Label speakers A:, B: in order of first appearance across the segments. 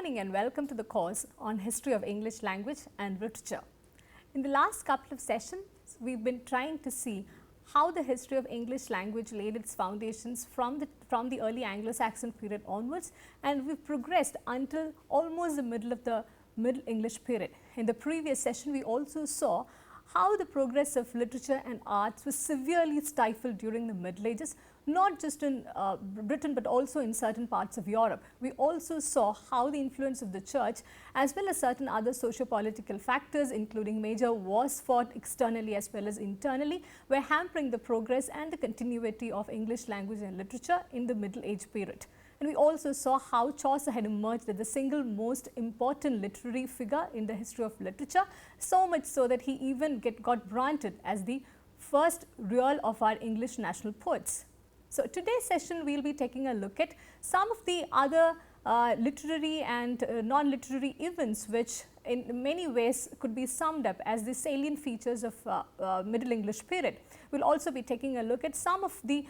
A: morning and welcome to the course on History of English Language and Literature. In the last couple of sessions, we've been trying to see how the history of English language laid its foundations from the early Anglo-Saxon period onwards, and we've progressed until almost the middle of the Middle English period. In the previous session, we also saw how the progress of literature and arts was severely stifled during the Middle Ages, not just in Britain but also in certain parts of Europe. We also saw how the influence of the church as well as certain other socio-political factors, including major wars fought externally as well as internally, were hampering the progress and the continuity of English language and literature in the Middle Age period. And we also saw how Chaucer had emerged as the single most important literary figure in the history of literature, so much so that he even got branded as the first real of our English national poets. So, today's session we will be taking a look at some of the other literary and non-literary events which in many ways could be summed up as the salient features of Middle English period. We will also be taking a look at some of the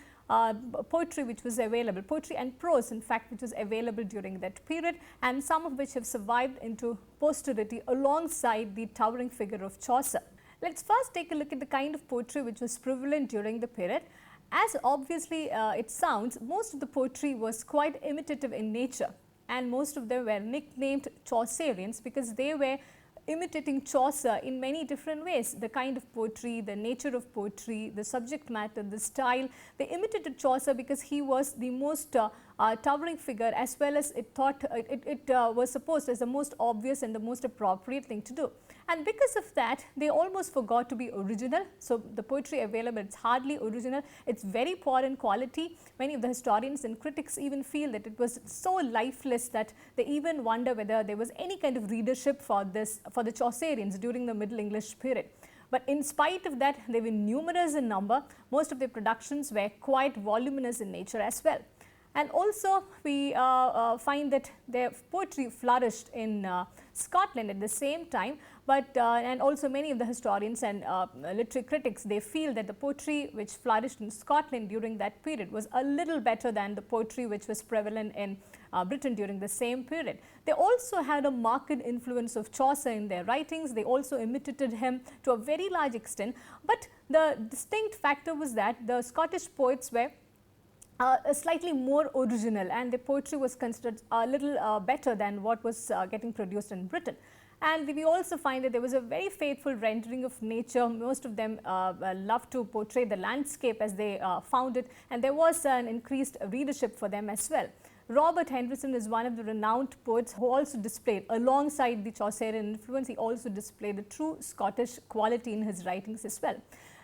A: poetry which was available, poetry and prose in fact which was available during that period, and some of which have survived into posterity alongside the towering figure of Chaucer. Let us first take a look at the kind of poetry which was prevalent during the period. As obviously it sounds, most of the poetry was quite imitative in nature, and most of them were nicknamed Chaucerians because they were imitating Chaucer in many different ways. The kind of poetry, the nature of poetry, the subject matter, the style, they imitated Chaucer because he was the most towering figure, as well as it was supposed as the most obvious and the most appropriate thing to do. And because of that, they almost forgot to be original. So, the poetry available, it's hardly original, it's very poor in quality. Many of the historians and critics even feel that it was so lifeless that they even wonder whether there was any kind of readership for the Chaucerians during the Middle English period. But in spite of that, they were numerous in number. Most of their productions were quite voluminous in nature as well. And also we find that their poetry flourished in Scotland at the same time, but and also many of the historians and literary critics, they feel that the poetry which flourished in Scotland during that period was a little better than the poetry which was prevalent in Britain during the same period. They also had a marked influence of Chaucer in their writings. They also imitated him to a very large extent, but the distinct factor was that the Scottish poets were slightly more original, and the poetry was considered a little better than what was getting produced in Britain. And we also find that there was a very faithful rendering of nature. Most of them loved to portray the landscape as they found it, and there was an increased readership for them as well. Robert Henryson is one of the renowned poets who also displayed, alongside the Chaucerian influence, he also displayed a true Scottish quality in his writings as well.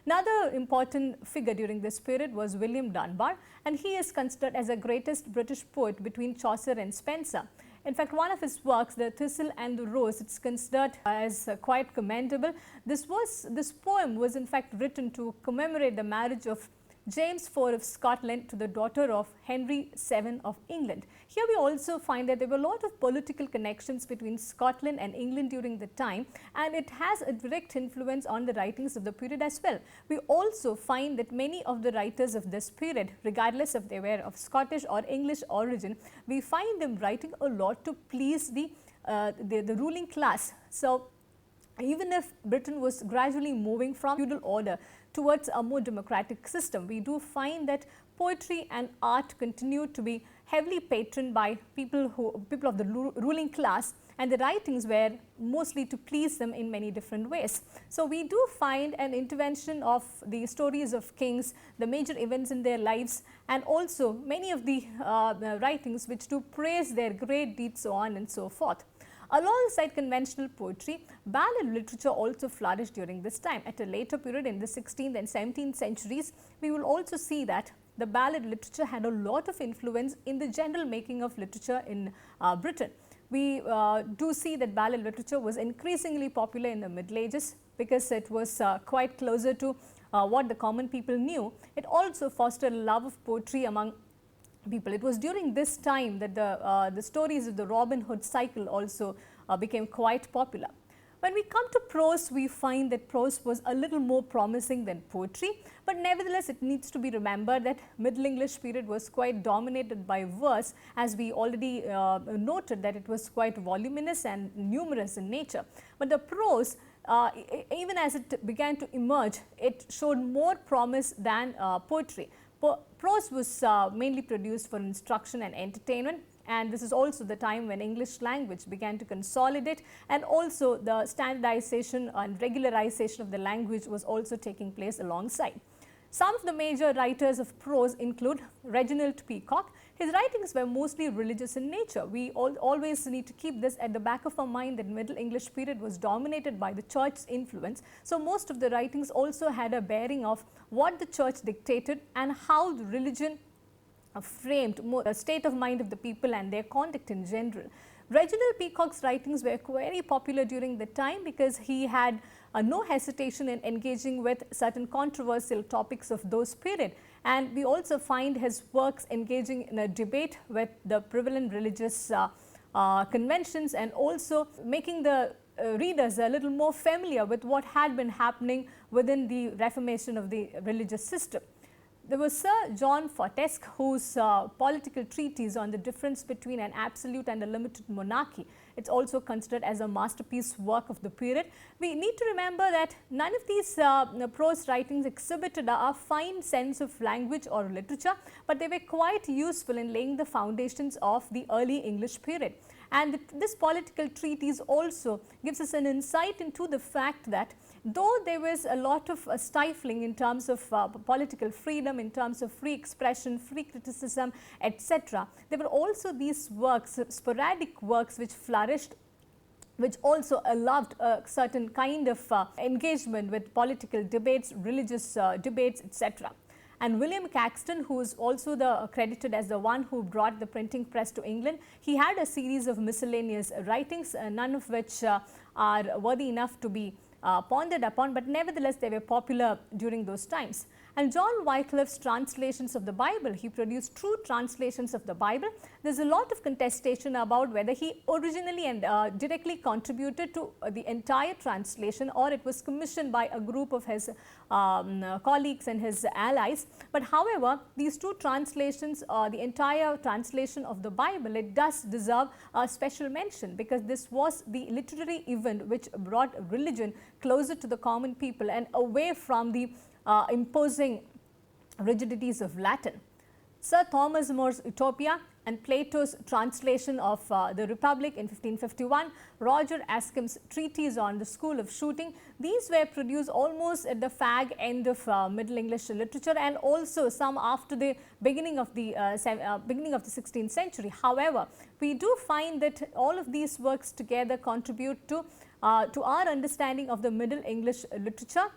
A: Another important figure during this period was William Dunbar, and he is considered as the greatest British poet between Chaucer and Spenser. In fact, one of his works, The Thistle and the Rose, it's considered as quite commendable. This poem was in fact written to commemorate the marriage of James IV of Scotland to the daughter of Henry VII of England. Here we also find that there were a lot of political connections between Scotland and England during the time, and it has a direct influence on the writings of the period as well. We also find that many of the writers of this period, regardless if they were of Scottish or English origin, we find them writing a lot to please the ruling class. So, even if Britain was gradually moving from feudal order towards a more democratic system, we do find that poetry and art continued to be heavily patroned by people of the ruling class, and the writings were mostly to please them in many different ways. So, we do find an intervention of the stories of kings, the major events in their lives, and also many of the writings which do praise their great deeds, so on and so forth. Alongside conventional poetry, ballad literature also flourished during this time. At a later period in the 16th and 17th centuries, we will also see that the ballad literature had a lot of influence in the general making of literature in Britain. We do see that ballad literature was increasingly popular in the Middle Ages because it was quite closer to what the common people knew. It also fostered a love of poetry among people. It was during this time that the stories of the Robin Hood cycle also became quite popular. When we come to prose, we find that prose was a little more promising than poetry, but nevertheless it needs to be remembered that Middle English period was quite dominated by verse, as we already noted that it was quite voluminous and numerous in nature. But the prose, even as it began to emerge, it showed more promise than poetry. Prose was mainly produced for instruction and entertainment, and this is also the time when English language began to consolidate, and also the standardization and regularization of the language was also taking place alongside. Some of the major writers of prose include Reginald Peacock. His writings were mostly religious in nature. We always need to keep this at the back of our mind, that Middle English period was dominated by the church's influence. So most of the writings also had a bearing of what the church dictated and how the religion framed the state of mind of the people and their conduct in general. Reginald Peacock's writings were very popular during the time because he had no hesitation in engaging with certain controversial topics of those period, and we also find his works engaging in a debate with the prevalent religious conventions, and also making the readers a little more familiar with what had been happening within the reformation of the religious system. There was Sir John Fortesque, whose political treatise on the difference between an absolute and a limited monarchy, it's also considered as a masterpiece work of the period. We need to remember that none of these prose writings exhibited a fine sense of language or literature, but they were quite useful in laying the foundations of the early English period. And this political treatise also gives us an insight into the fact that though there was a lot of stifling in terms of political freedom, in terms of free expression, free criticism, etc., there were also these works, sporadic works, which flourished, which also allowed a certain kind of engagement with political debates, religious debates, etc. And William Caxton, who is also credited as the one who brought the printing press to England, he had a series of miscellaneous writings, none of which are worthy enough to be pondered upon, but nevertheless they were popular during those times. And John Wycliffe's translations of the Bible, he produced true translations of the Bible. There is a lot of contestation about whether he originally and directly contributed to the entire translation, or it was commissioned by a group of his colleagues and his allies. But however, these two translations, the entire translation of the Bible, it does deserve a special mention, because this was the literary event which brought religion closer to the common people and away from the imposing rigidities of Latin. Sir Thomas More's Utopia and Plato's translation of the Republic in 1551, Roger Ascham's treatise on the school of shooting, these were produced almost at the fag end of Middle English literature, and also some after the beginning of the 16th century. However, we do find that all of these works together contribute to our understanding of the Middle English literature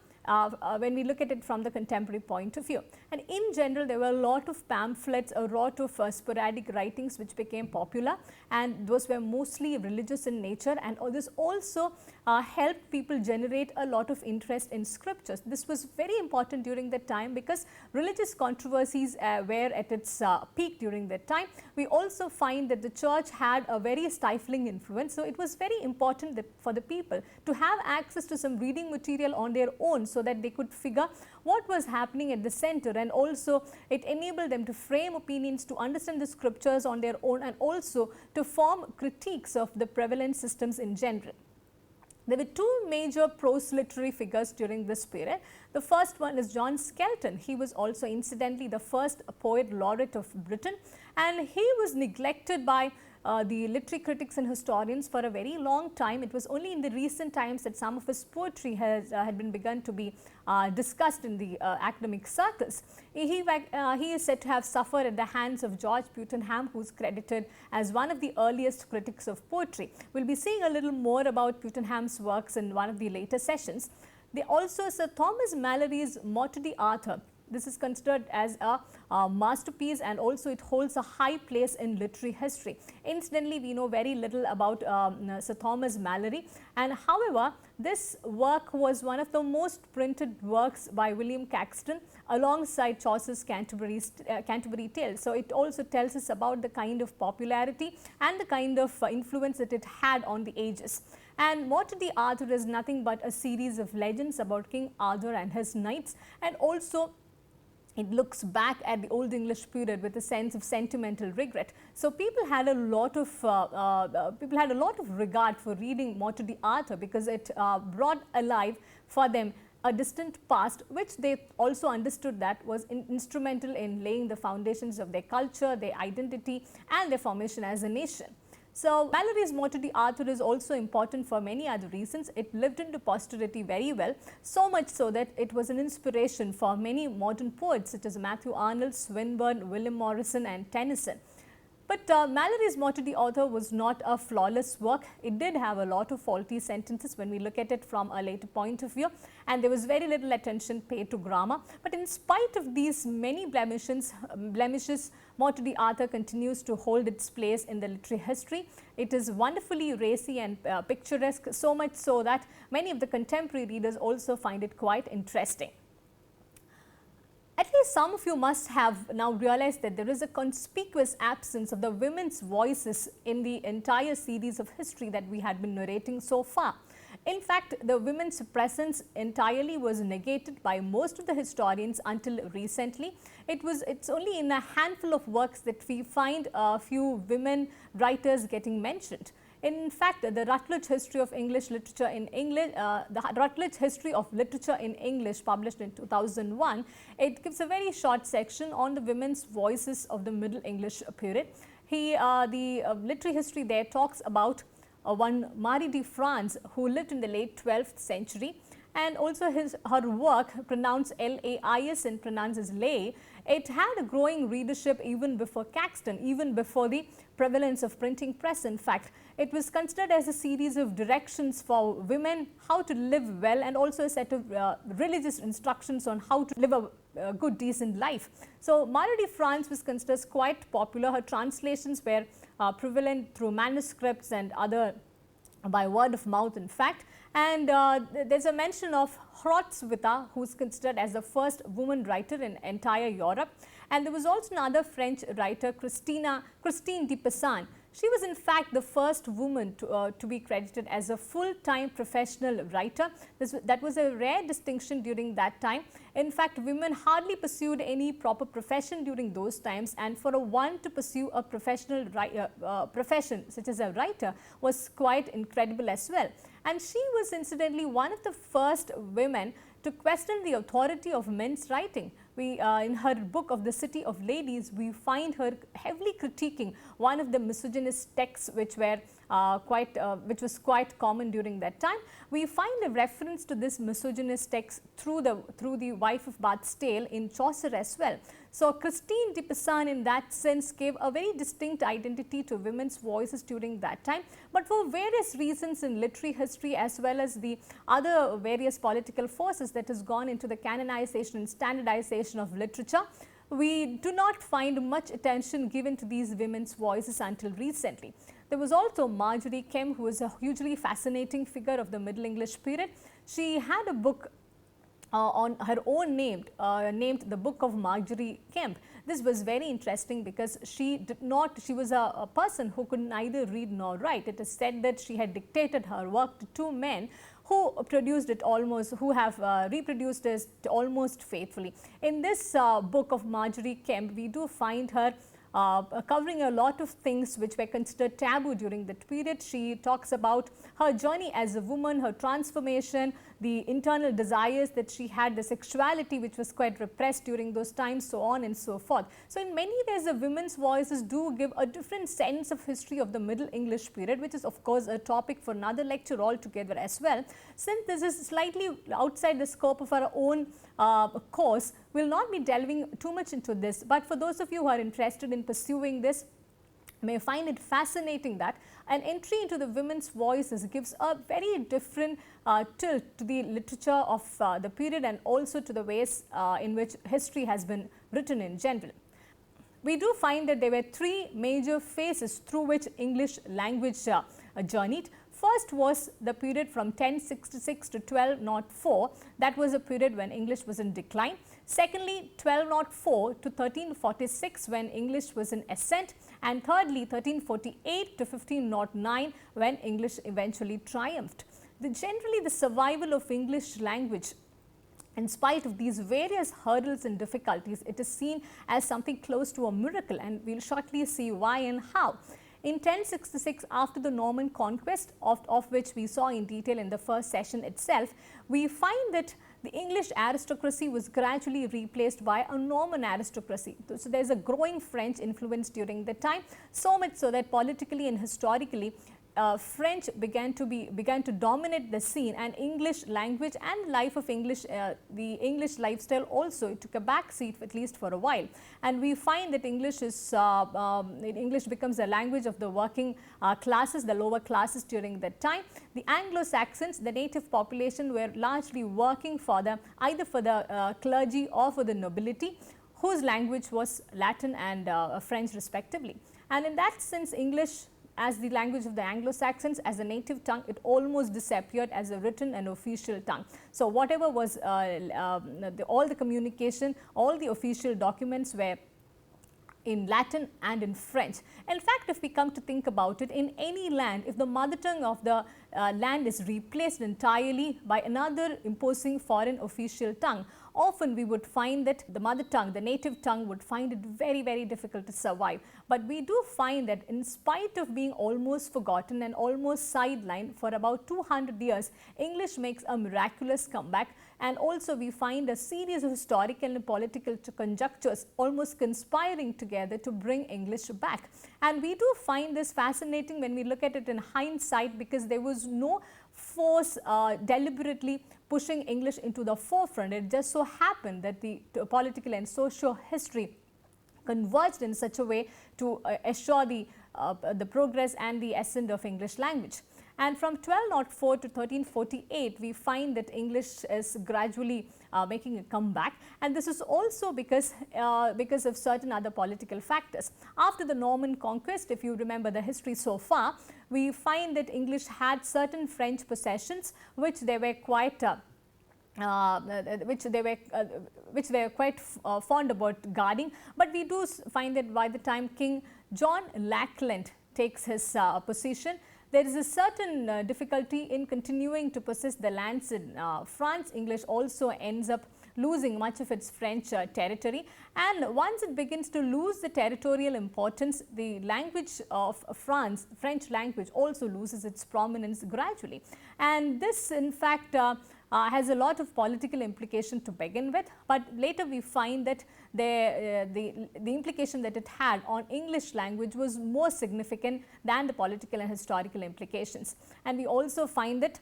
A: when we look at it from the contemporary point of view. And in general, there were a lot of pamphlets, a lot of sporadic writings which became popular, and those were mostly religious in nature, and this also helped people generate a lot of interest in scriptures. This was very important during that time because religious controversies were at its peak during that time. We also find that the church had a very stifling influence, so it was very important that for the people to have access to some reading material on their own, so that they could figure what was happening at the center, and also it enabled them to frame opinions, to understand the scriptures on their own, and also to form critiques of the prevalent systems in general. There were two major prose literary figures during this period. The first one is John Skelton. He was also incidentally the first poet laureate of Britain, and he was neglected by the literary critics and historians for a very long time. It was only in the recent times that some of his poetry had been begun to be discussed in the academic circles. He is said to have suffered at the hands of George Putenham, who is credited as one of the earliest critics of poetry. We will be seeing a little more about Putenham's works in one of the later sessions. Also, Sir Thomas Malory's Morte d'Arthur. this is considered as a masterpiece, and also it holds a high place in literary history. Incidentally, we know very little about Sir Thomas Malory, and however, this work was one of the most printed works by William Caxton alongside Chaucer's Canterbury Tales. So, it also tells us about the kind of popularity and the kind of influence that it had on the ages. And Morte d'Arthur is nothing but a series of legends about King Arthur and his knights, and also it looks back at the Old English period with a sense of sentimental regret. So, people had a lot of regard for reading Morte d'Arthur because it brought alive for them a distant past, which they also understood that was instrumental in laying the foundations of their culture, their identity, and their formation as a nation. So, Malory's Morte d'Arthur is also important for many other reasons. It lived into posterity very well, so much so that it was an inspiration for many modern poets such as Matthew Arnold, Swinburne, William Morrison, and Tennyson. But Malory's Morte d'Arthur was not a flawless work. It did have a lot of faulty sentences when we look at it from a later point of view, and there was very little attention paid to grammar. But in spite of these many blemishes, Morte d'Arthur continues to hold its place in the literary history. It is wonderfully racy and picturesque, so much so that many of the contemporary readers also find it quite interesting. At least some of you must have now realized that there is a conspicuous absence of the women's voices in the entire series of history that we had been narrating so far. In fact, the women's presence entirely was negated by most of the historians until recently. It's only in a handful of works that we find a few women writers getting mentioned. In fact, the Routledge History of English Literature in English, published in 2001, it gives a very short section on the women's voices of the Middle English period. The literary history there talks about one Marie de France who lived in the late 12th century, and also her work, pronounced Lais and pronounced as Lay, it had a growing readership even before Caxton, even before the prevalence of printing press. In fact, it was considered as a series of directions for women how to live well, and also a set of religious instructions on how to live a good decent life. So, Marie de France was considered quite popular. Her translations were prevalent through manuscripts and other by word of mouth, in fact. And there is a mention of Hrotswitha, who is considered as the first woman writer in entire Europe. And there was also another French writer, Christine de Pizan. She was in fact the first woman to be credited as a full-time professional writer. That was a rare distinction during that time. In fact, women hardly pursued any proper profession during those times, and for a one to pursue a professional profession such as a writer was quite incredible as well. And she was incidentally one of the first women to question the authority of men's writing. In her book of The City of Ladies, we find her heavily critiquing one of the misogynist texts which was quite common during that time. We find a reference to this misogynist text through the Wife of Bath's Tale in Chaucer as well. So, Christine de Pizan in that sense gave a very distinct identity to women's voices during that time, but for various reasons in literary history as well as the other various political forces that has gone into the canonization and standardization of literature, we do not find much attention given to these women's voices until recently. There was also Marjorie Kemp, who was a hugely fascinating figure of the Middle English period. She had a book on her own named The Book of Marjorie Kemp. This was very interesting because she was a person who could neither read nor write. It is said that she had dictated her work to two men who produced it who have reproduced it almost faithfully. In this book of Marjorie Kemp, we do find her covering a lot of things which were considered taboo during that period. She talks about her journey as a woman, her transformation, the internal desires that she had, the sexuality which was quite repressed during those times, so on and so forth. So, in many ways the women's voices do give a different sense of history of the Middle English period, which is of course a topic for another lecture altogether as well. Since this is slightly outside the scope of our own course, we will not be delving too much into this, but for those of you who are interested in pursuing this, may find it fascinating that an entry into the women's voices gives a very different tilt to the literature of the period and also to the ways in which history has been written in general. We do find that there were three major phases through which English language journeyed. First was the period from 1066 to 1204, that was a period when English was in decline. Secondly, 1204 to 1346 when English was in ascent, and thirdly 1348 to 1509 when English eventually triumphed. Generally, the survival of English language, in spite of these various hurdles and difficulties, it is seen as something close to a miracle, and we will shortly see why and how. In 1066, after the Norman conquest, of which we saw in detail in the first session itself, we find that the English aristocracy was gradually replaced by a Norman aristocracy. So, there is a growing French influence during the time, so much so that politically and historically French began to dominate the scene, and English language and life of English, the English lifestyle also took a back seat at least for a while. And we find that English becomes a language of the working classes, the lower classes during that time. The Anglo-Saxons, the native population, were largely working for either for the clergy or for the nobility, whose language was Latin and French respectively. And in that sense, English as the language of the Anglo-Saxons, as a native tongue, it almost disappeared as a written and official tongue. So, whatever was all the communication, all the official documents were in Latin and in French. In fact, if we come to think about it, in any land, if the mother tongue of the land is replaced entirely by another imposing foreign official tongue, often we would find that the mother tongue, the native tongue, would find it very, very difficult to survive. But we do find that in spite of being almost forgotten and almost sidelined for about 200 years, English makes a miraculous comeback, and also we find a series of historical and political conjunctures almost conspiring together to bring English back. And we do find this fascinating when we look at it in hindsight, because there was no force deliberately pushing English into the forefront. It just so happened that the political and social history converged in such a way to assure the progress and the ascent of English language. And from 1204 to 1348, we find that English is gradually making a comeback, and this is also because of certain other political factors. After the Norman conquest, if you remember the history so far, we find that English had certain French possessions which they were quite fond about guarding. But we do find that by the time King John Lackland takes his position, there is a certain difficulty in continuing to possess the lands in France. English also ends up losing much of its French territory, and once it begins to lose the territorial importance, the language of France, French language, also loses its prominence gradually. And this in fact has a lot of political implication to begin with, but later we find that the implication that it had on English language was more significant than the political and historical implications. And we also find that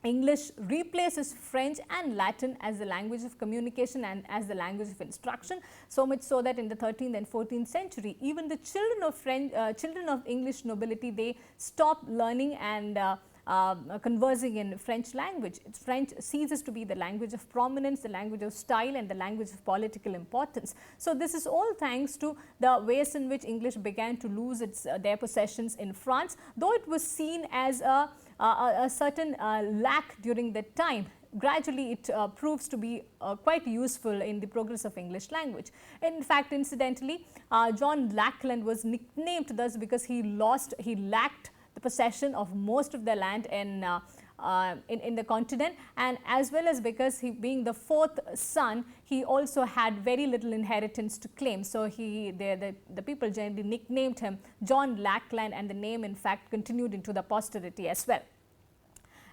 A: English replaces French and Latin as the language of communication and as the language of instruction, so much so that in the 13th and 14th century, even the children of English nobility, they stopped learning and conversing in French language. French ceases to be the language of prominence, the language of style, and the language of political importance. So, this is all thanks to the ways in which English began to lose their possessions in France, though it was seen as a certain lack during that time. Gradually, it proves to be quite useful in the progress of English language. In fact, incidentally, John Lackland was nicknamed thus because he lacked the possession of most of the land in the continent, and as well as because he being the fourth son, he also had very little inheritance to claim. So, the people generally nicknamed him John Lackland, and the name in fact continued into the posterity as well.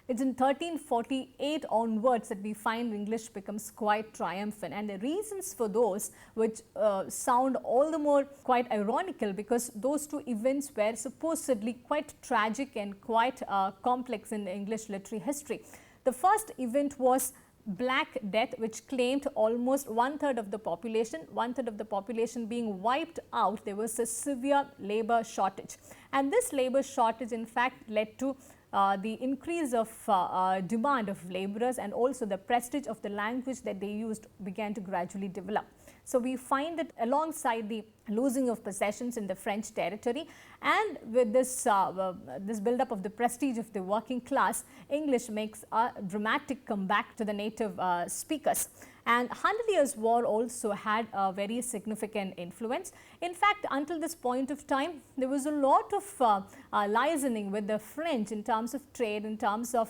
A: It is in 1348 onwards that we find English becomes quite triumphant, and the reasons for those which sound all the more quite ironical, because those two events were supposedly quite tragic and quite complex in English literary history. The first event was Black Death, which claimed almost one-third of the population being wiped out. There was a severe labor shortage, and this labor shortage in fact led to the increase of demand of laborers, and also the prestige of the language that they used began to gradually develop. So, we find that alongside the losing of possessions in the French territory, and with this this build-up of the prestige of the working class, English makes a dramatic comeback to the native speakers. And 100 Years' War also had a very significant influence. In fact, until this point of time, there was a lot of liaising with the French in terms of trade, in terms of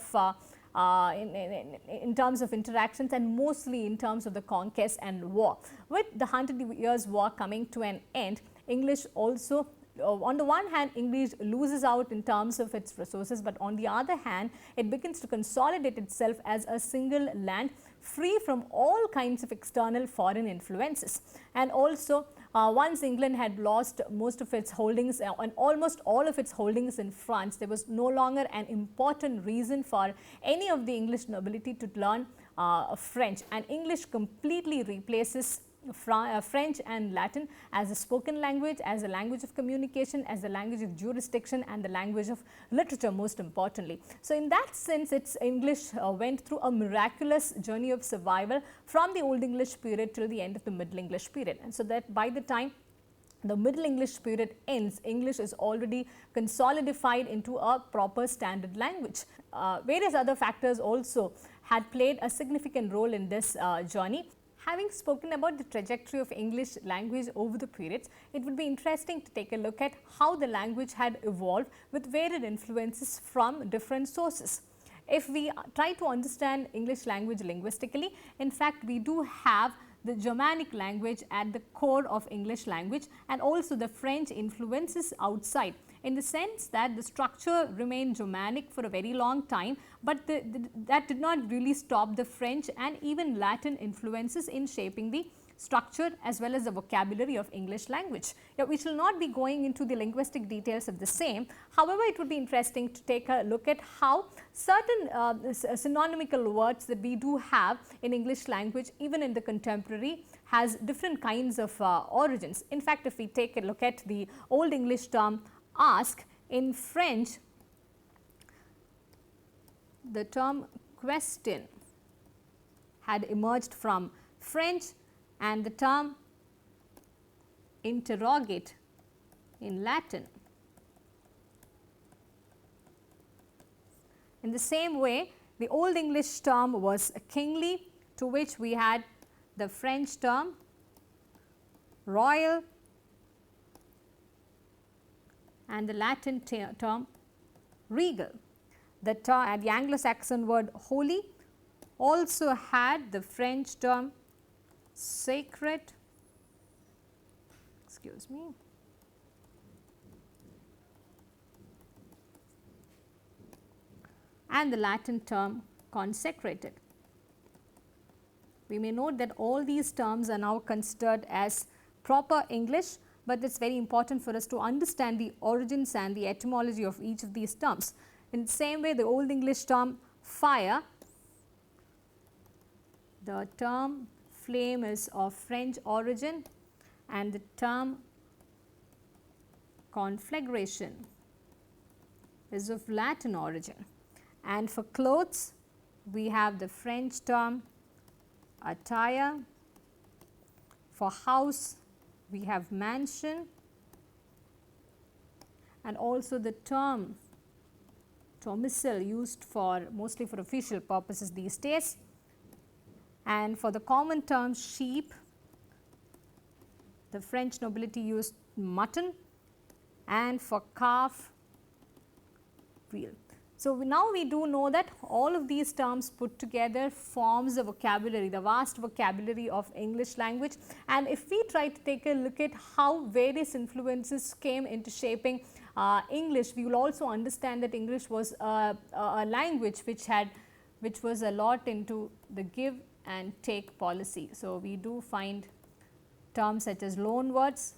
A: in terms of interactions, and mostly in terms of the conquest and war. With the 100 Years' War coming to an end, English also on the one hand, English loses out in terms of its resources, but on the other hand, it begins to consolidate itself as a single land, free from all kinds of external foreign influences. And also, once England had lost most of its holdings and almost all of its holdings in France, there was no longer an important reason for any of the English nobility to learn French, and English completely replaces French and Latin as a spoken language, as a language of communication, as a language of jurisdiction, and the language of literature most importantly. So, in that sense, its English went through a miraculous journey of survival from the Old English period till the end of the Middle English period. And so, that by the time the Middle English period ends, English is already consolidified into a proper standard language. Various other factors also had played a significant role in this journey. Having spoken about the trajectory of English language over the periods, it would be interesting to take a look at how the language had evolved with varied influences from different sources. If we try to understand English language linguistically, in fact, we do have the Germanic language at the core of English language, and also the French influences outside, in the sense that the structure remained Germanic for a very long time, but that did not really stop the French and even Latin influences in shaping the structure as well as the vocabulary of English language. Now, we shall not be going into the linguistic details of the same. However, it would be interesting to take a look at how certain synonymical words that we do have in English language, even in the contemporary, has different kinds of origins. In fact, if we take a look at the Old English term ask, in French, the term question had emerged from French, and the term interrogate in Latin. In the same way, the Old English term was kingly, to which we had the French term royal and the Latin term regal. The Anglo-Saxon word holy also had the French term sacred, excuse me, and the Latin term consecrated. We may note that all these terms are now considered as proper English, but it is very important for us to understand the origins and the etymology of each of these terms. In the same way, the Old English term fire, the term flame is of French origin, and the term conflagration is of Latin origin. And for clothes, we have the French term attire. For house, we have mansion, and also the term domicile, used for mostly for official purposes these days. And for the common term sheep, the French nobility used mutton, and for calf, veal. So, now we do know that all of these terms put together forms a vocabulary, the vast vocabulary of English language. And if we try to take a look at how various influences came into shaping English, we will also understand that English was a language which was a lot into the give and take policy. So, we do find terms such as loan words,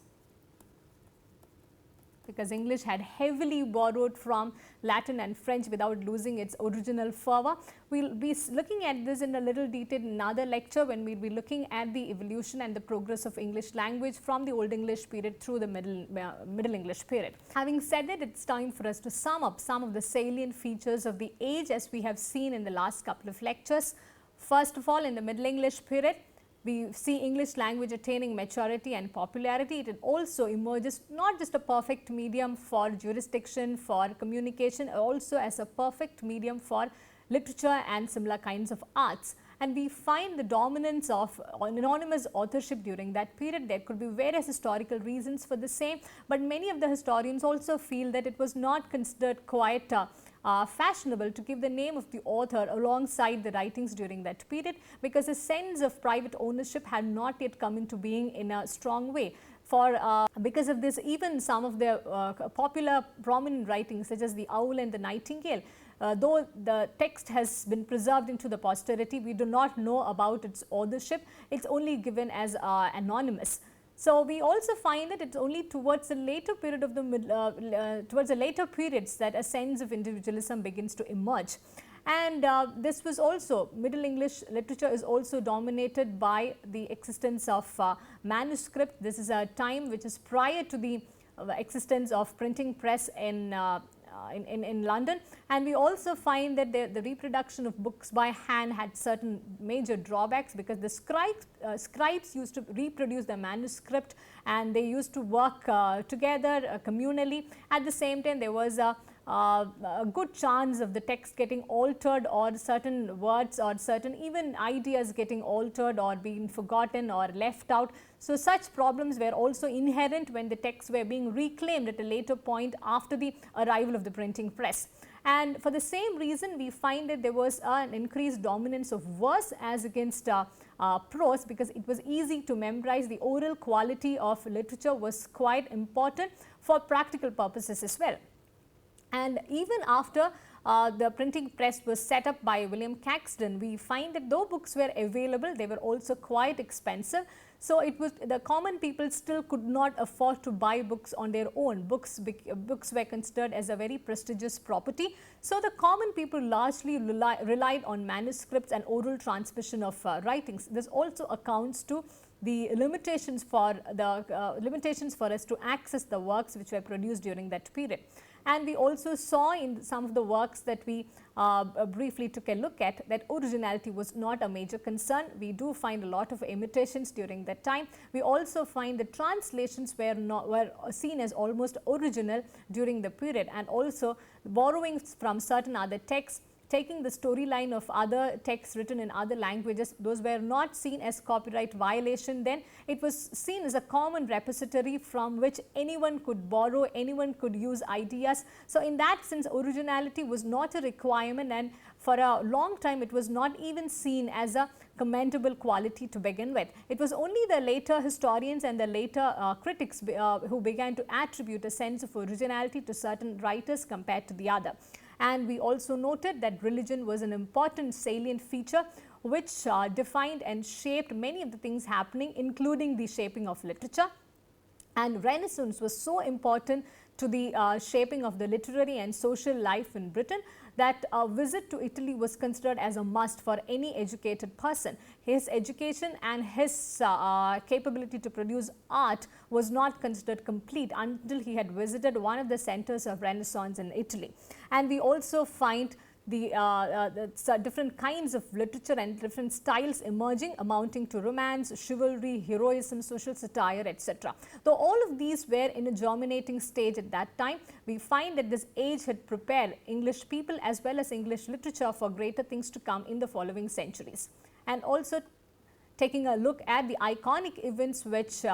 A: because English had heavily borrowed from Latin and French without losing its original fervor. We will be looking at this in a little detail in another lecture, when we will be looking at the evolution and the progress of English language from the Old English period through the Middle English period. Having said that, it's time for us to sum up some of the salient features of the age as we have seen in the last couple of lectures. First of all, in the Middle English period, we see English language attaining maturity and popularity. It also emerges not just a perfect medium for jurisdiction, for communication, also as a perfect medium for literature and similar kinds of arts. And we find the dominance of anonymous authorship during that period. There could be various historical reasons for the same, but many of the historians also feel that it was not considered quite fashionable to give the name of the author alongside the writings during that period, because a sense of private ownership had not yet come into being in a strong way. Because of this, even some of the popular prominent writings such as the Owl and the Nightingale, though the text has been preserved into the posterity, we do not know about its authorship. It's only given as anonymous. So we also find that it's only towards the later period of towards the later periods that a sense of individualism begins to emerge. And this was also, Middle English literature is also dominated by the existence of manuscript. This is a time which is prior to the existence of printing press in London, and we also find that the reproduction of books by hand had certain major drawbacks, because the scribes used to reproduce the manuscript and they used to work together communally. At the same time, there was a good chance of the text getting altered, or certain words or certain even ideas getting altered or being forgotten or left out. So such problems were also inherent when the texts were being reclaimed at a later point after the arrival of the printing press. And for the same reason, we find that there was an increased dominance of verse as against prose, because it was easy to memorize. The oral quality of literature was quite important for practical purposes as well. And even after the printing press was set up by William Caxton, we find that though books were available, they were also quite expensive. So it was, the common people still could not afford to buy books on their own. Books were considered as a very prestigious property. So the common people largely relied on manuscripts and oral transmission of writings. This also accounts to the limitations for us to access the works which were produced during that period. And we also saw in some of the works that we briefly took a look at, that originality was not a major concern. We do find a lot of imitations during that time. We also find the translations were seen as almost original during the period, and also borrowing from certain other texts, taking the storyline of other texts written in other languages, those were not seen as copyright violation then. It was seen as a common repository from which anyone could borrow, anyone could use ideas. So in that sense, originality was not a requirement, and for a long time it was not even seen as a commendable quality to begin with. It was only the later historians and the later critics who began to attribute a sense of originality to certain writers compared to the other. And we also noted that religion was an important salient feature which defined and shaped many of the things happening, including the shaping of literature. And Renaissance was so important to the shaping of the literary and social life in Britain that a visit to Italy was considered as a must for any educated person. His education and his capability to produce art was not considered complete until he had visited one of the centers of Renaissance in Italy. And we also find the different kinds of literature and different styles emerging, amounting to romance, chivalry, heroism, social satire, etc. Though all of these were in a germinating stage at that time, we find that this age had prepared English people as well as English literature for greater things to come in the following centuries. And also taking a look at the iconic events which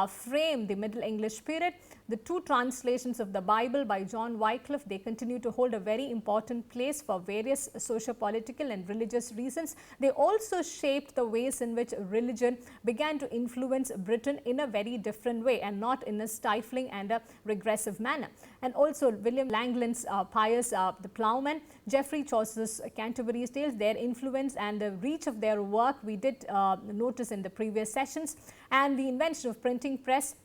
A: frame the Middle English period, the two translations of the Bible by John Wycliffe, they continue to hold a very important place for various socio-political and religious reasons. They also shaped the ways in which religion began to influence Britain in a very different way, and not in a stifling and a regressive manner. And also William Langland's Pius the Plowman, Geoffrey Chaucer's Canterbury Tales, their influence and the reach of their work we did notice in the previous sessions, and the invention of printing press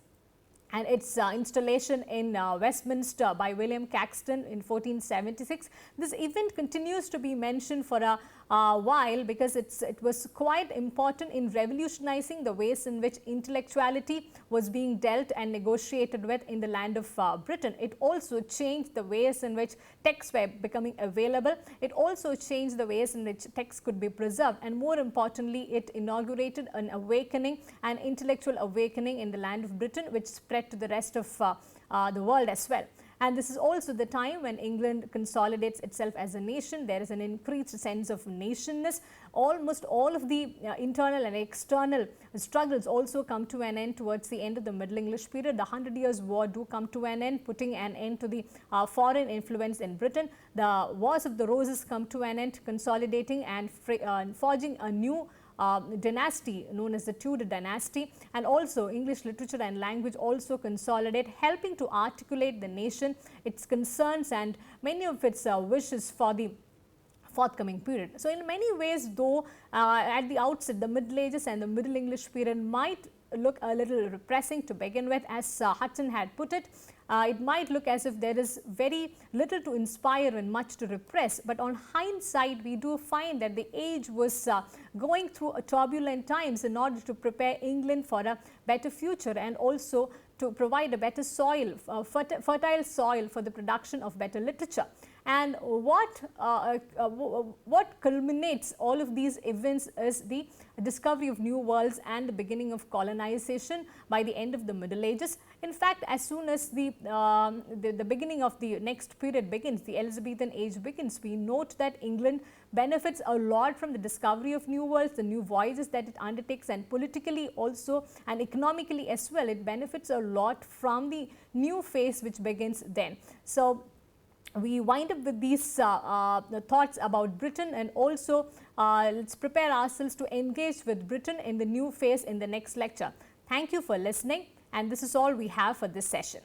A: and its installation in Westminster by William Caxton in 1476. This event continues to be mentioned for a while because it was quite important in revolutionizing the ways in which intellectuality was being dealt and negotiated with in the land of Britain. It also changed the ways in which texts were becoming available. It also changed the ways in which texts could be preserved, and more importantly, it inaugurated an awakening, an intellectual awakening in the land of Britain, which spread to the rest of the world as well. And this is also the time when England consolidates itself as a nation. There is an increased sense of nationness. Almost all of the internal and external struggles also come to an end towards the end of the Middle English period. The 100 Years' War do come to an end, putting an end to the foreign influence in Britain. The Wars of the Roses come to an end, consolidating and forging a new dynasty known as the Tudor dynasty, and also English literature and language also consolidate, helping to articulate the nation, its concerns and many of its wishes for the forthcoming period. So, in many ways, though at the outset the Middle Ages and the Middle English period might look a little repressing to begin with, as Hutton had put it. It might look as if there is very little to inspire and much to repress, but on hindsight we do find that the age was going through a turbulent times in order to prepare England for a better future, and also to provide a better soil, fertile soil for the production of better literature. And what culminates all of these events is the discovery of new worlds and the beginning of colonization by the end of the Middle Ages. In fact, as soon as the beginning of the next period begins, the Elizabethan age begins, we note that England benefits a lot from the discovery of new worlds, the new voyages that it undertakes, and politically also and economically as well, it benefits a lot from the new phase which begins then. So, we wind up with these thoughts about Britain, and also let's prepare ourselves to engage with Britain in the new phase in the next lecture. Thank you for listening, and this is all we have for this session.